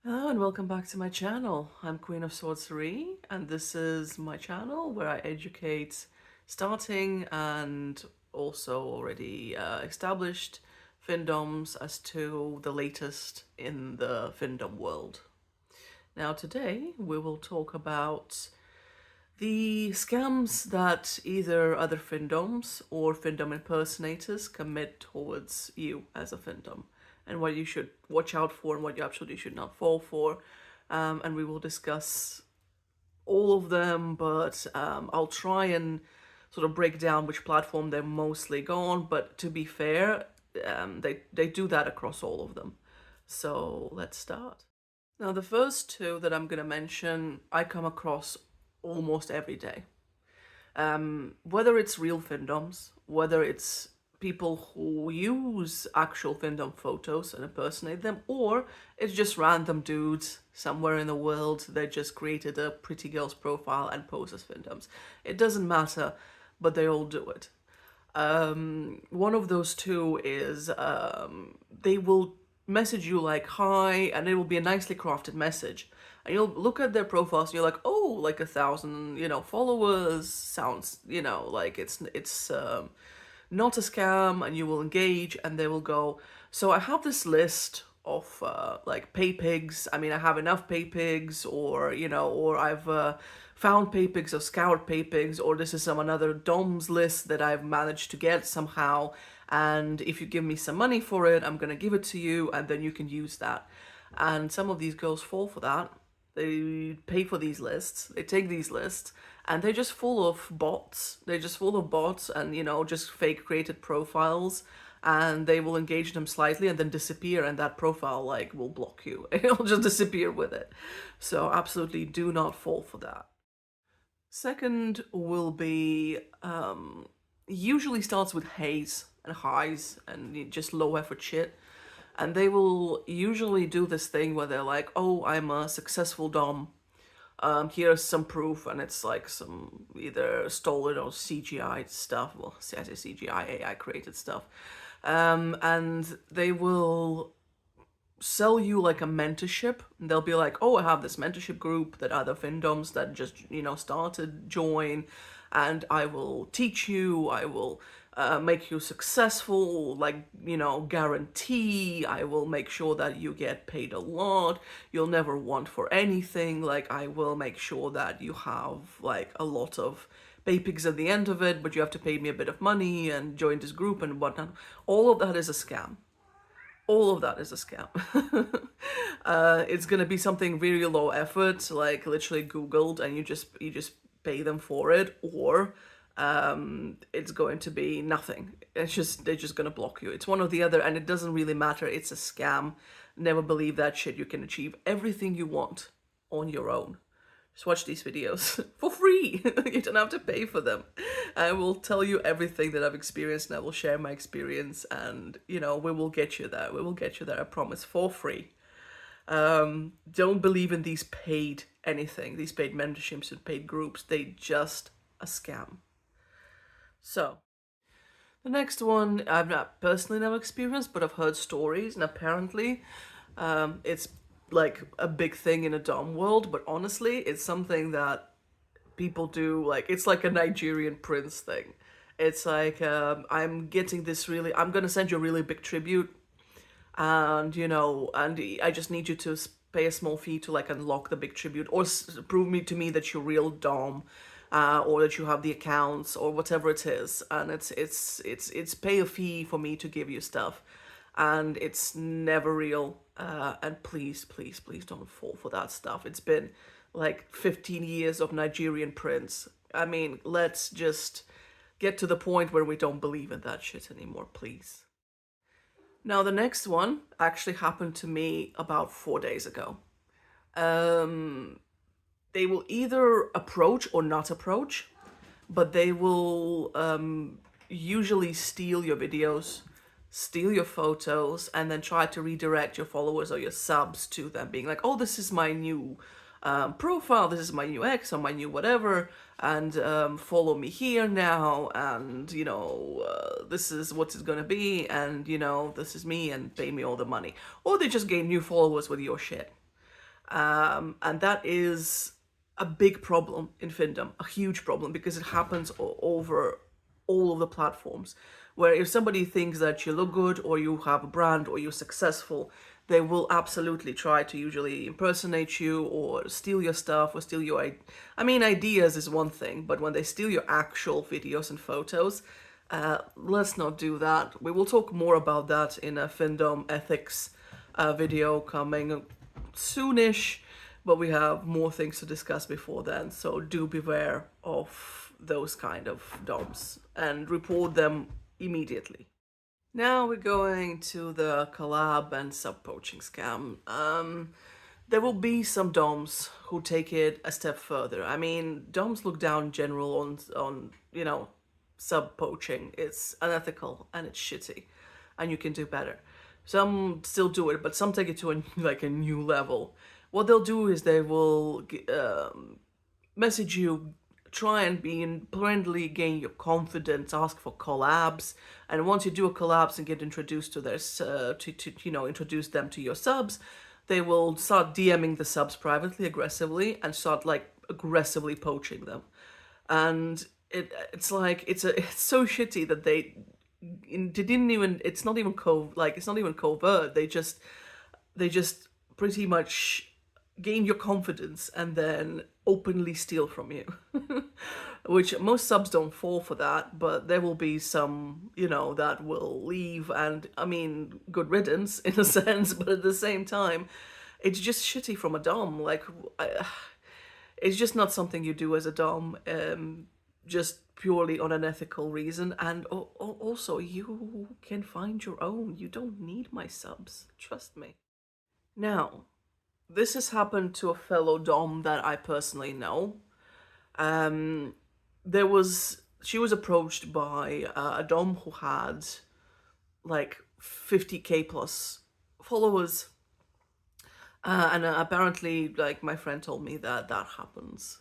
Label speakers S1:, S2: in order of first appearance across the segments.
S1: Hello and welcome back to my channel. I'm Queen of Sorcery and this is my channel where I educate starting and also already established Findommes as to the latest in the Findom world. Now today we will talk about the scams that either other Findommes or Findom impersonators commit towards you as a Findom, and what you should watch out for and what you absolutely should not fall for. And we will discuss all of them, but I'll try and sort of break down which platform they mostly go on. But to be fair, they do that across all of them. So let's start. Now, the first two that I'm going to mention, I come across almost every day. Whether it's real Findoms, whether it's people who use actual Findom photos and impersonate them, or it's just random dudes somewhere in the world that just created a pretty girl's profile and pose as Findoms. It doesn't matter, but they all do it. One of those two is they will message you like hi, and it will be a nicely crafted message, and you'll look at their profiles and you're like, oh, like 1,000 followers sounds like it's not a scam, and you will engage and they will go, so I have this list of like paypigs. I mean, I have enough paypigs, or I've found paypigs or scoured paypigs, or this is some another DOMs list that I've managed to get somehow, and if you give me some money for it, I'm gonna give it to you and then you can use that. And some of these girls fall for that. They pay for these lists, they take these lists, and they're just full of bots. They're just full of bots and, just fake created profiles, and they will engage them slightly and then disappear, and that profile like will block you. It'll just disappear with it. So absolutely do not fall for that. Second will be usually starts with haze and highs and just low effort shit. And they will usually do this thing where they're like, oh, I'm a successful Dom. Here's some proof, and it's like some either stolen or CGI stuff. Well, I say CGI, AI created stuff. And they will sell you like a mentorship. They'll be like, oh, I have this mentorship group that other Findoms that just, started, join, and I will teach you, I will make you successful, like, guarantee, I will make sure that you get paid a lot, you'll never want for anything, like, I will make sure that you have, like, a lot of paypigs at the end of it, but you have to pay me a bit of money and join this group and whatnot. All of that is a scam. All of that is a scam. It's gonna be something really low effort, like literally Googled, and you just pay them for it, or it's going to be nothing. They're just gonna block you. It's one or the other, and it doesn't really matter. It's a scam. Never believe that shit. You can achieve everything you want on your own. Just watch these videos for free. You don't have to pay for them. I will tell you everything that I've experienced, and I will share my experience, and we will get you there. We will get you there, I promise, for free. Don't believe in these paid anything, these paid mentorships and paid groups. They just a scam. So the next one I've not personally never experienced, but I've heard stories, and apparently it's like a big thing in a Dom world, but honestly, it's something that people do, like, it's like a Nigerian prince thing. It's like, I'm getting this really, I'm gonna send you a really big tribute, and, and I just need you to pay a small fee to, like, unlock the big tribute, or prove to me that you're real Dom, or that you have the accounts, or whatever it is, and it's pay a fee for me to give you stuff, and it's never real. And please, please, please don't fall for that stuff. It's been like 15 years of Nigerian prince. I mean, let's just get to the point where we don't believe in that shit anymore, please. Now, the next one actually happened to me about 4 days ago. They will either approach or not approach, but they will usually steal your videos, steal your photos, and then try to redirect your followers or your subs to them, being like, oh, this is my new profile, this is my new ex or my new whatever, and follow me here now, and this is what it's gonna be, and this is me, and pay me all the money. Or they just gain new followers with your shit. And that is a big problem in Findomme, a huge problem, because it happens over all of the platforms. Where if somebody thinks that you look good or you have a brand or you're successful, they will absolutely try to usually impersonate you or steal your stuff or steal your... I mean, ideas is one thing, but when they steal your actual videos and photos, let's not do that. We will talk more about that in a Findomme ethics video coming soonish, but we have more things to discuss before then, so do beware of those kind of DOMs and report them immediately. Now we're going to the collab and sub-poaching scam. There will be some DOMs who take it a step further. I mean, DOMs look down in general on sub-poaching. It's unethical and it's shitty, and you can do better. Some still do it, but some take it to a new level. What they'll do is they will message you, try and be friendly, gain your confidence, ask for collabs, and once you do a collabs and get introduced to their introduce them to your subs, they will start DMing the subs privately, aggressively, and start aggressively poaching them. And it's so shitty that they didn't even, it's not even covert. They just pretty much gain your confidence and then openly steal from you. Which most subs don't fall for that, but there will be some, that will leave, and I mean, good riddance in a sense, but at the same time, it's just shitty from a Dom. It's just not something you do as a Dom, just purely on an ethical reason. And also, you can find your own. You don't need my subs, trust me. Now, this has happened to a fellow Dom that I personally know. She was approached by a Dom who had 50k plus followers, and apparently, my friend told me that happens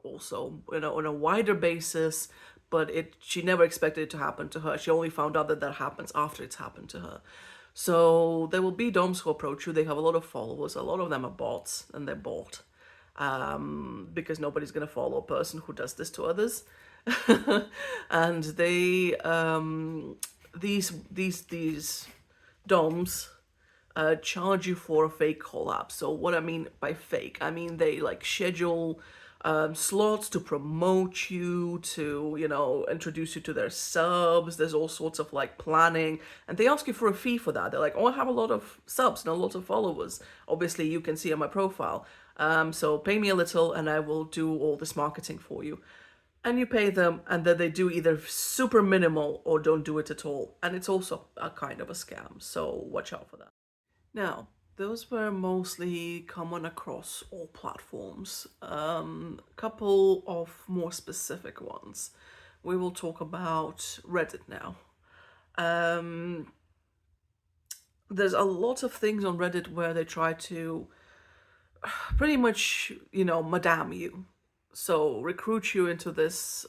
S1: also on a wider basis, but she never expected it to happen to her. She only found out that happens after it's happened to her. So there will be DOMs who approach you. They have a lot of followers. A lot of them are bots, and they're bought. Because nobody's going to follow a person who does this to others. And they, these DOMs charge you for a fake collab. So what I mean by fake, I mean they schedule slots to promote you, to introduce you to their subs. There's all sorts of planning, and they ask you for a fee for that. They're like, oh, I have a lot of subs and a lot of followers, obviously you can see on my profile, so pay me a little and I will do all this marketing for you. And you pay them, and then they do either super minimal or don't do it at all, and it's also a kind of a scam, so watch out for that. Now, those were mostly common across all platforms. Couple of more specific ones. We will talk about Reddit now. There's a lot of things on Reddit where they try to pretty much, madame you. So recruit you into this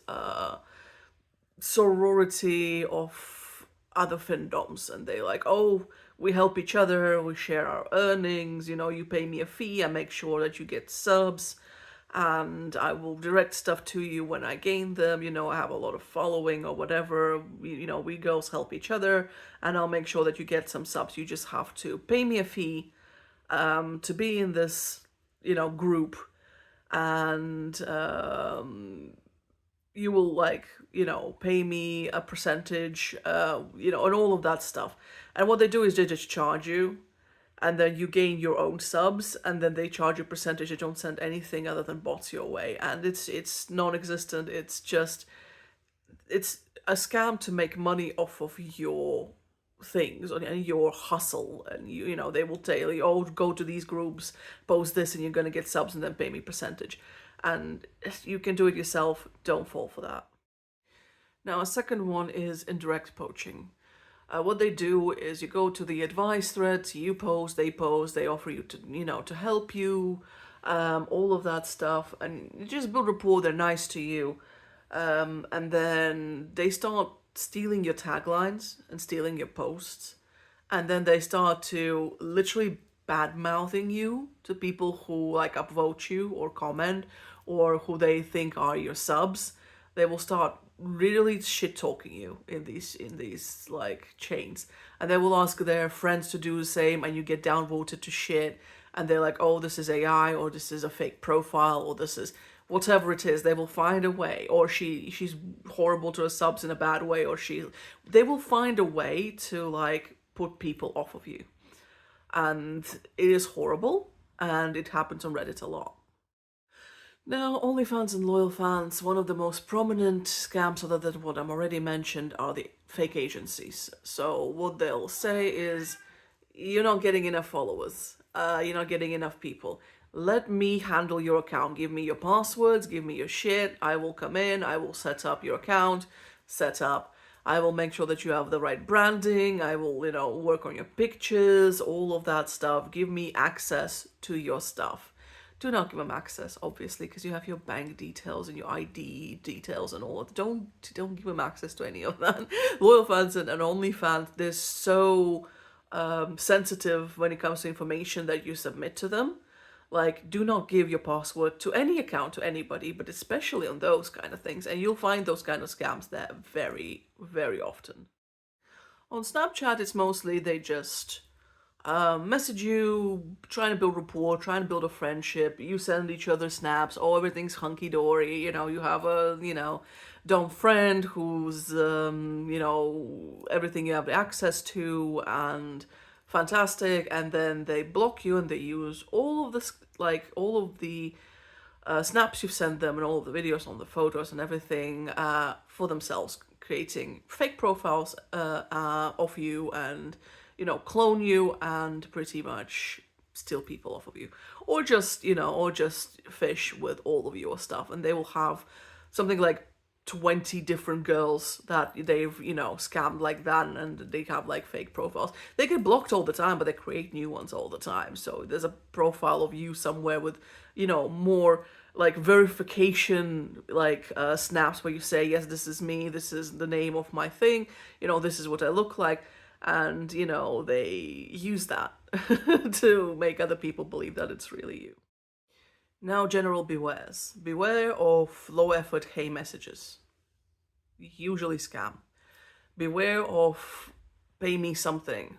S1: sorority of other Findoms, and they oh, we help each other, we share our earnings, you pay me a fee, I make sure that you get subs, and I will direct stuff to you when I gain them, I have a lot of following or whatever, we girls help each other, and I'll make sure that you get some subs. You just have to pay me a fee to be in this, group, and you will pay me a percentage, and all of that stuff. And what they do is they just charge you, and then you gain your own subs, and then they charge you a percentage. They don't send anything other than bots your way, and it's non-existent. It's a scam to make money off of your things and your hustle, and they will tell you, oh, go to these groups, post this, and you're gonna get subs, and then pay me percentage. And you can do it yourself. Don't fall for that. Now, a second one is indirect poaching. What they do is you go to the advice threads, you post, they offer you to help you, all of that stuff, and you just build rapport. They're nice to you, and then they start stealing your taglines and stealing your posts, and then they start to literally bad-mouthing you to people who like upvote you or comment or who they think are your subs. They will start really shit-talking you in these like chains, and they will ask their friends to do the same, and you get downvoted to shit, and they're like, oh, this is AI, or this is a fake profile, or this is whatever it is. They will find a way, or she's horrible to her subs in a bad way, or they will find a way to like put people off of you. And it is horrible, and it happens on Reddit a lot. Now, OnlyFans and loyal fans, one of the most prominent scams, other than what I'm already mentioned, are the fake agencies. So what they'll say is, you're not getting enough followers, you're not getting enough people. Let me handle your account. Give me your passwords, give me your shit. I will come in, I will set up your account, I will make sure that you have the right branding. I will, work on your pictures, all of that stuff. Give me access to your stuff. Do not give them access, obviously, because you have your bank details and your ID details and all. Don't give them access to any of that. Loyal fans and OnlyFans, they're so sensitive when it comes to information that you submit to them. Like, do not give your password to any account to anybody, but especially on those kind of things. And you'll find those kind of scams there very, very often. On Snapchat, it's mostly they just message you, trying to build rapport, trying to build a friendship. You send each other snaps. Oh, everything's hunky-dory. You have a, dumb friend who's, everything you have access to and fantastic. And then they block you and they use all of this, all of the snaps you've sent them and all of the videos on the photos and everything for themselves, creating fake profiles of you and clone you and pretty much steal people off of you, or just fish with all of your stuff. And they will have something like 20 different girls that they've scammed like that, and they have like fake profiles. They get blocked all the time, but they create new ones all the time. So there's a profile of you somewhere with more like verification, like snaps where you say, yes, this is me, this is the name of my thing, this is what I look like. And, they use that to make other people believe that it's really you. Now, general bewares. Beware of low-effort hey messages. Usually scam. Beware of pay me something.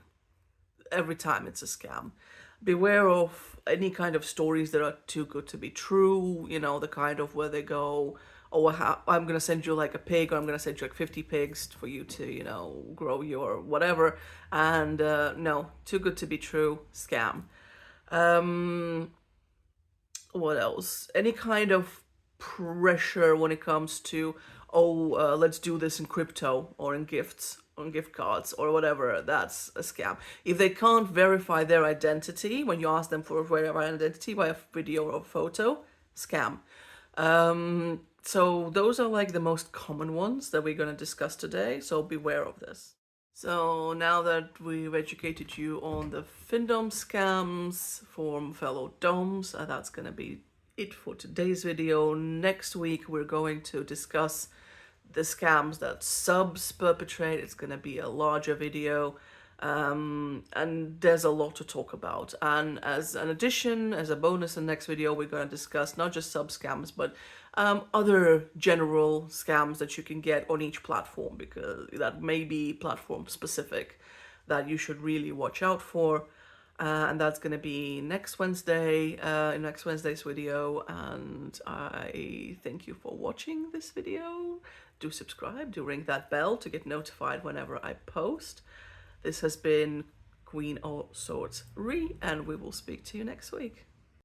S1: Every time it's a scam. Beware of any kind of stories that are too good to be true. The kind of where they go, oh, I'm going to send you like a pig, or I'm going to send you like 50 pigs for you to, grow your whatever. And no, too good to be true, scam. What else? Any kind of pressure when it comes to, let's do this in crypto or in gifts, on gift cards or whatever, that's a scam. If they can't verify their identity when you ask them for a verified identity by a video or a photo, scam. So those are like the most common ones that we're going to discuss today, so beware of this. So now that we've educated you on the Findomme scams from fellow Doms, that's going to be it for today's video. Next week we're going to discuss the scams that subs perpetrate. It's going to be a larger video. And there's a lot to talk about, and as an addition, as a bonus in the next video, we're going to discuss not just sub scams but other general scams that you can get on each platform, because that may be platform specific that you should really watch out for. And that's going to be next Wednesday, in next Wednesday's video. And I thank you for watching this video. Do subscribe, do ring that bell to get notified whenever I post. This has been Queen of Swords Re, and we will speak to you next week.